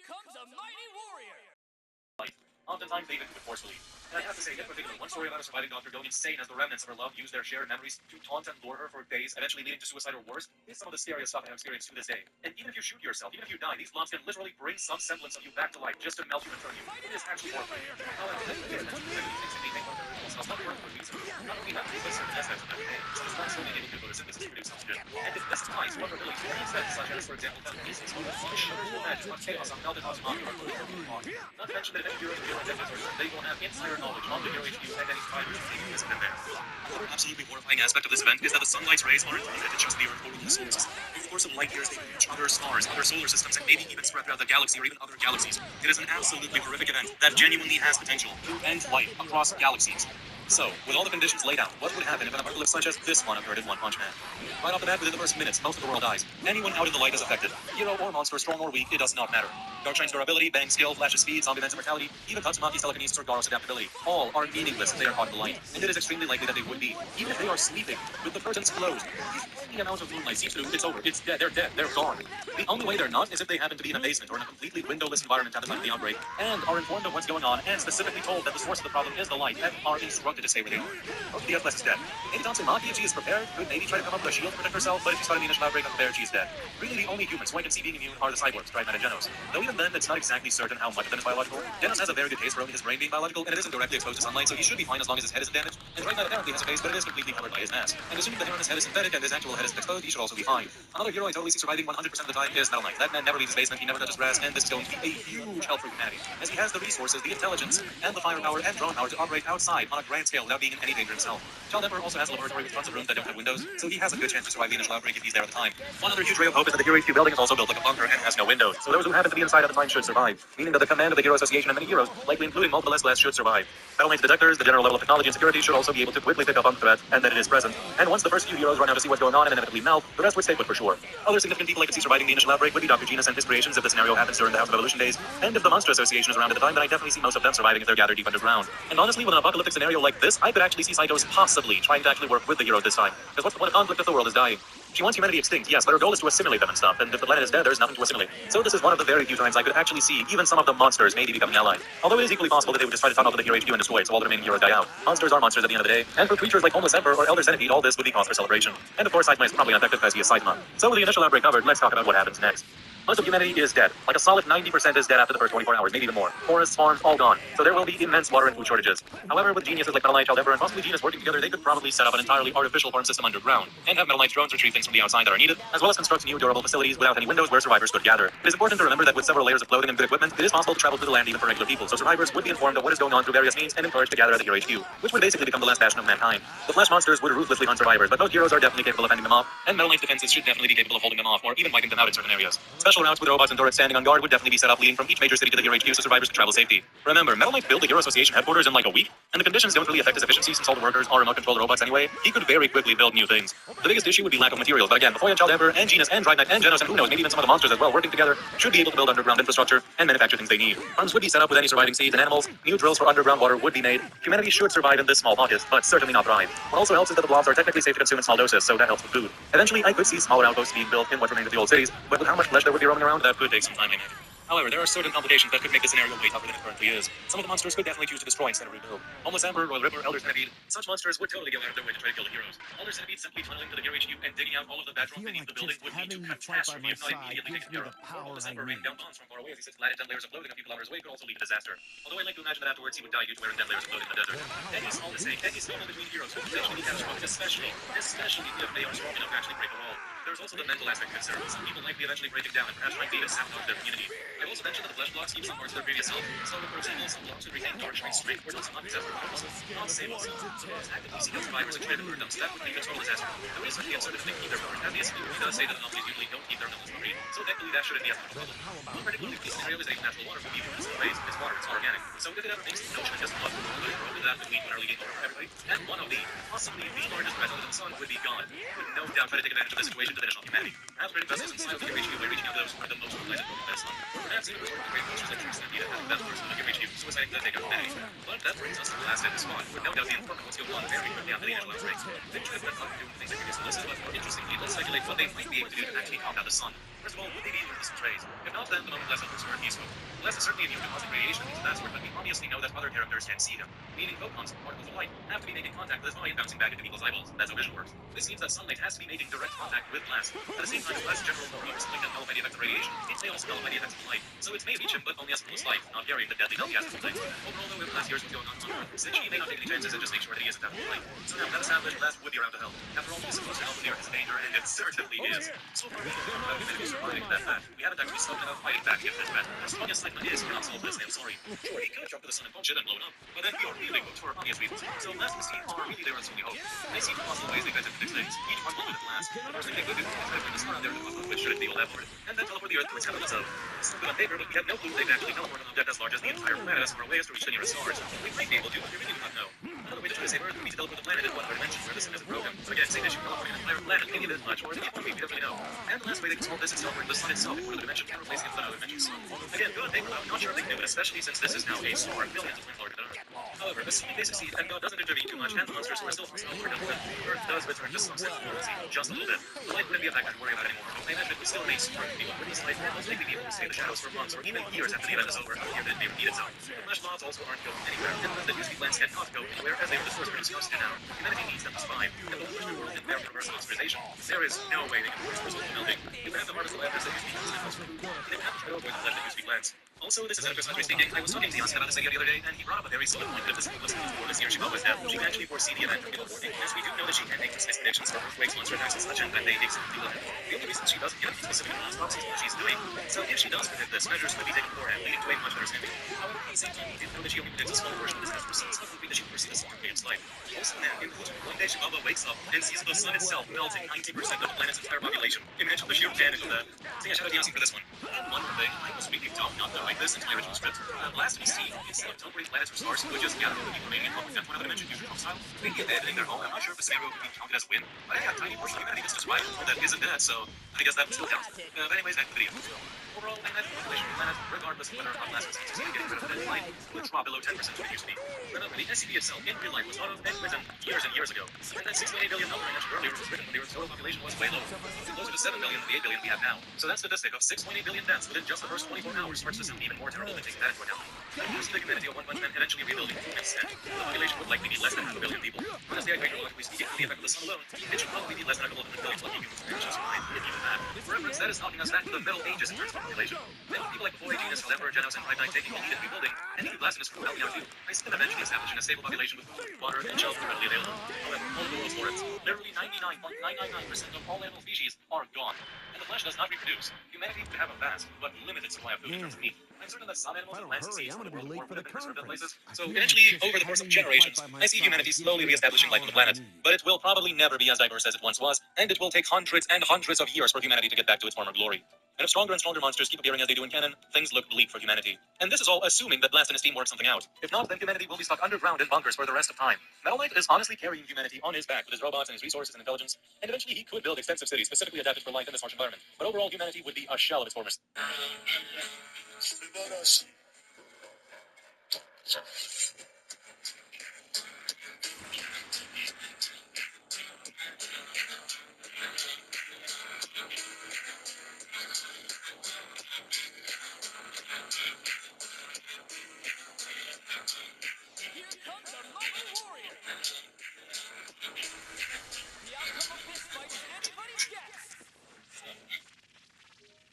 comes a mighty warrior! Oftentimes they even do it forcefully. And I have to say, in particular, one story about a surviving doctor going insane as the remnants of her love use their shared memories to taunt and lure her for days, eventually leading to suicide or worse, is some of the scariest stuff I have experienced to this day. And even if you shoot yourself, even if you die, these blobs can literally bring some semblance of you back to life just to melt you and turn you. It is actually horrifying. However, this is these things can be made one of the original stuff, not work for a reason. Not only that, but certain aspects of that day, so it's not solely able to photosynthesis to produce oxygen. And if this applies to other abilities for instead, such as, for example, telekinesis, you should imagine what chaos on melted Uzumaki are literally on. Not to mention that if any heroes feel identities, they will have insider knowledge on the hero HQ and any fighters taking this event there. Another absolutely horrifying aspect of this event is that the sunlight's rays aren't limited to just the Earth or the solar system. Over the course of light years, they reach other stars, other solar systems, and maybe even spread throughout the galaxy or even other galaxies. It is an absolutely horrific event that genuinely has potential to end life across galaxies. So, with all the conditions laid out, what would happen if an apocalypse such as this one occurred in One Punch Man? Right off the bat, within the first minutes, most of the world dies. Anyone out in the light is affected. Hero or monster, strong or weak, it does not matter. Darkshine's durability, Bang's skill, Flash's speed, Zombie Man's immortality, even Tatsumaki's telekinesis or Garo's adaptability, all are meaningless if they are caught in the light. And it is extremely likely that they would be, even if they are sleeping, with the curtains closed. If any amount of moonlight seeps through, it's over. It's dead. They're gone. The only way they're not is if they happen to be in a basement or in a completely windowless environment at the time of the outbreak, and are informed of what's going on, and specifically told that the source of the problem is the light, and are instructed to stay where they are. The F-Less is dead. Maybe Tatsumaki, if she is prepared, could maybe try to come up with a shield to protect herself, but if she's fighting the initial outbreak unprepared, she's dead. Really, the only humans who I can see being immune are the cyborgs, Drivman and Genos. Though even then, it's not exactly certain how much of them is biological. Genos has a very good case for only his brain being biological, and it isn't directly exposed to sunlight, so he should be fine as long as his head isn't damaged. And Drivman apparently has a face, but it is completely covered by his mask. And assuming the hair on his head is synthetic and his actual head isn't exposed, he should also be fine. Another hero I totally see surviving 100% of the time is Metal Knight. That man never leaves his basement, he never touches grass, and this is going to be a huge help for humanity, as he has the resources, the intelligence, and the firepower and drone power to operate outside on a grand scale without being in any danger himself. Child Emperor also has a laboratory with tons of rooms that don't have windows, so he has a good chance to survive the initial outbreak if he's there at the time. One other huge ray of hope is that the Hero HQ building is also built like a bunker and has no windows, so those who happen to be inside at the time should survive, meaning that the command of the Hero Association and many heroes, likely including multiple S-Class, should survive. Battle Knight's detectors, the general level of technology and security should also be able to quickly pick up on the threat, and that it is present. And once the first few heroes run out to see what's going on and inevitably melt, the rest would stay put for sure. Other significant people I could see surviving the initial outbreak would be Dr. Genus and his creations if the scenario happens during the House of Evolution days, and if the Monster Association is around at the time, then I definitely see most of them surviving if they're gathered deep underground. And honestly, with an apocalyptic scenario like this, I could actually see Psychos possibly trying to actually work with the heroes this time. Because what's the point of conflict if the world is dying? She wants humanity extinct, yes, but her goal is to assimilate them and stuff, and if the planet is dead, there's nothing to assimilate. So this is one of the very few times I could actually see even some of the monsters maybe becoming allied. Although it is equally possible that they would just try to tunnel to the Hero HQ and destroy it, so all the remaining heroes die out. Monsters are monsters at the end of the day, and for creatures like Homeless Emperor or Elder Centipede, all this would be cause for celebration. And of course, Saitama is probably ineffective because he is Saitama. So with the initial outbreak covered, let's talk about what happens next. Most of humanity is dead. Like a solid 90% is dead after the first 24 hours, maybe even more. Forests, farms, all gone. So there will be immense water and food shortages. However, with geniuses like Metal Knight, Child Emperor, and possibly Genus working together, they could probably set up an entirely artificial farm system underground, and have Metal Knight's drones retrieve things from the outside that are needed, as well as construct new durable facilities without any windows where survivors could gather. It is important to remember that with several layers of clothing and good equipment, it is possible to travel through the land even for regular people, so survivors would be informed of what is going on through various means and encouraged to gather at the Hero HQ, which would basically become the last bastion of mankind. The Flash monsters would ruthlessly hunt survivors, but most heroes are definitely capable of fending them off, and Metal Knight's defenses should definitely be capable of holding them off, or even wiping them out in certain areas. Special routes with robots and turrets standing on guard would definitely be set up leading from each major city to the Hero HQ so survivors can travel safety. Remember, Metal Knight built the Hero Association headquarters in like a week, and the conditions don't really affect his efficiency since all the workers are remote-controlled robots anyway. He could very quickly build new things. The biggest issue would be lack of materials, but again, before you have Child Emperor and Genus and Drive Knight and Genos and who knows, maybe even some of the monsters as well working together, should be able to build underground infrastructure and manufacture things they need. Farms would be set up with any surviving seeds and animals, new drills for underground water would be made. Humanity should survive in this small pocket, but certainly not thrive. What also helps is that the blobs are technically safe to consume in small doses, so that helps with food. Eventually, I could see smaller outposts being built in what remains of the old cities, but with how much flesh there would be roaming around, that could take some time, I imagine. However, there are certain complications that could make the scenario way tougher than it currently is. Some of the monsters could definitely choose to destroy instead of rebuild. Homeless Emperor, Royal Ripper, Elder Centipede, such monsters would totally go out of their way to try to kill the heroes. Elder Centipede simply tunneling to the Hero HQ and digging out all of the bedrock beneath the building would be too catastrophe if not immediately taken care of. Or Homeless Emperor raining down bombs from far away as he sits flat at 10 layers of clothing a few kilometers away could also lead to disaster. Although I like to imagine that afterwards he would die due to wearing 10 layers of clothing in the desert. Any small mistake, any stumble between heroes could potentially be catastrophic, especially if they are strong enough to actually break a wall. There's also the mental aspect concern. Some people might be eventually breaking down and perhaps trying to even sabotage their community. I've also mentioned that the flesh blocks keep some parts of their previous self. So, for example, some blocks would retain Darkshine's strength, where some objects are not disable. Actively seek out survivors and try to murder them, so that would be a total disaster. There is certainly uncertain if they keep their powers, and the SCP does say that anomalies usually don't keep their numbers free, so technically that shouldn't be as much of a problem. One particularly key scenario is that natural water would be used in ways. It's water, it's organic. So if it ever makes the notion of just blood, would it grow to that would lead to an early game over for everybody? And one of the, possibly the largest threat other than the sun would be God. Would no doubt try to take advantage of this situation to finish off humanity. Perhaps creating vessels inside of the Hero HQ by reaching out to those who are the most related to the sun. Perhaps even resorting to great monsters like True Stampede and that person of the Hero HQ, suiciding to take out humanity. But that brings us to the last end of the squad, would no doubt be informed of what's going on very quickly after the initial outbreak. They should have been doing things like previously listed, but more interestingly, let's speculate what they might be able to do to actually combat the sun. First of all, would they be used as trays? If not, then the moment Blast looks for a peaceful. Blast is certainly immune to cosmic radiation and password, but we obviously know that other characters can see him, meaning photons, particles of light, have to be making contact with his eye and bouncing back into people's eyeballs. That's how vision works. This means that sunlight has to be making direct contact with Blast. At the same time, Blast's general aura is something that nullify the effects of radiation. It may also nullify the effects of light, so it may reach him, but only as a close light, not carrying the deadly Hellcast effect. Overall, though, if Blast hears what's going on Earth, since she may not take any chances and just make sure that he isn't that light. So now, that established, Blast would be around to help. After all, he is supposed to help clear his danger, and it certainly is. So far, we don't know how humanity is surviving that bad. We haven't actually spoken about fighting back against that bad. As strong as Cyclone is, we're not solved this, I'm sorry. Sure, he could jump to the sun and punch it and blow it up, but then we are really hooked for obvious reasons. So Blast and the team are really there on Sony Hope. They see two possible ways they could fix things. Each one will do it last. The first thing they could do is try to bring the sun out there to cosmos, which should it be all effort, and then teleport the Earth to its heavenly zone. This is good on paper, but we have no clue they've actually teleported an object as large as the entire planet as far away as to reach the nearest stars. We might be able to, but we really do not know. Another way to try to save Earth would be to teleport the planet in one other dimension where the sun isn't broken. So again, say that you teleport an entire planet, maybe this much, or maybe it won't be, we don't really know. And the last way they can solve this is teleport the sun itself into another dimension and replace it with another dimension's sun. Again, good on paper, I'm not sure if they can do it, especially since this is now a star billions of times larger than Earth. However, assuming they succeed and God doesn't intervene too much and the monsters who are still hostile are done with, Earth does return to some sense of normalcy, just a little bit. The light wouldn't be a factor to worry about anymore. I imagine it would still remain strong people with this light and most likely be able to stay in the shadows for months or even years after the event is over, out here that it may repeat itself. The flesh laws also aren't going anywhere, and the newsfeed lands cannot go anywhere as they are the source of discussed now. Humanity needs them to survive, and the whole world in their universal authorization. There is no way they can force crystals from melting. They would have to harvest the levers that newsfeed lands for food. They would have to try to avoid the lead that newsfeed lands. Also, this is Chris Hunter speaking. I was talking to Yasin about this idea the other day, and he brought up a very solid point that if this was before this year Chicago's death, she can actually foresee the event from the warning, as we do know that she can make precise predictions for earthquakes, monster attacks, and such, and that they exactly will happen. The only reason she doesn't yet be specific in the last box is what she's doing. So if she does predict this, measures could be taken beforehand, leading to a much better standing. However, at the same time, we do know that she only predicts a small portion of this as proceeds, so it would be that she foresees this in its life. Also, now, in the future, one day Chicago wakes up and sees the sun itself melting 90% of the planet's entire population. Imagine the sheer panic of that. So yeah, shout out to Yasin for this one. And one more thing, I was really dumb not knowing this in my original script. Last we see, instead of teleporting planets or stars, who would just gather the people remaining in conflict to another dimension usual style, they'd be abandoning their home. I'm not sure if the scenario would be counted as a win, but I got a tiny portion of humanity that's just right that isn't dead, so I guess that would still count. But anyways, back to the video. Overall, I imagine the population of the planet, regardless of whether or not Blast was successful in getting rid of the dead light, would drop below 10% of what it used to be. Remember, the SCP itself, in real life, was thought of and written years and years ago. And that 6.8 billion number I mentioned earlier was written when the Earth's total population was way lower, closer to 7 billion than the 8 billion we have now. So that statistic of 6.8 billion deaths within just the first 24 hours starts to sound even more terrible than taking that into account. And of course, the community of One Punch Man eventually rebuilding to an extent, the population would likely be less than half a billion people. Whereas the hydrologically speaking, the effect of the sun alone, it should probably be less than a couple of billion lucky humans to just survive, if even that. For reference, that is knocking us back to the Middle Ages in terms of population. Then with people like before Aeginus, Emperor, Genos, and Hypnite taking the lead in rebuilding, and even Blasphemous crew helping out too, I see them eventually establishing a stable population with food, water, and shelter readily available. However, all of the world's forests, literally 99.999% of all animal species are gone. And the flesh does not reproduce. Humanity would have a vast, but limited supply of food in terms of meat. I'm certain that some animals and plants and seeds from the world war would have been preserved in places. So eventually, over the course of generations, I see humanity slowly reestablishing life on the planet. But it will probably never be as diverse as it once was, and it will take hundreds and hundreds of years for humanity to get back to its former glory. And if stronger and stronger monsters keep appearing as they do in canon, things look bleak for humanity. And this is all assuming that Blast and his team work something out. If not, then humanity will be stuck underground in bunkers for the rest of time. Metal Knight is honestly carrying humanity on his back with his robots and his resources and intelligence, and eventually he could build extensive cities specifically adapted for life in this harsh environment. But overall, humanity would be a shell of its former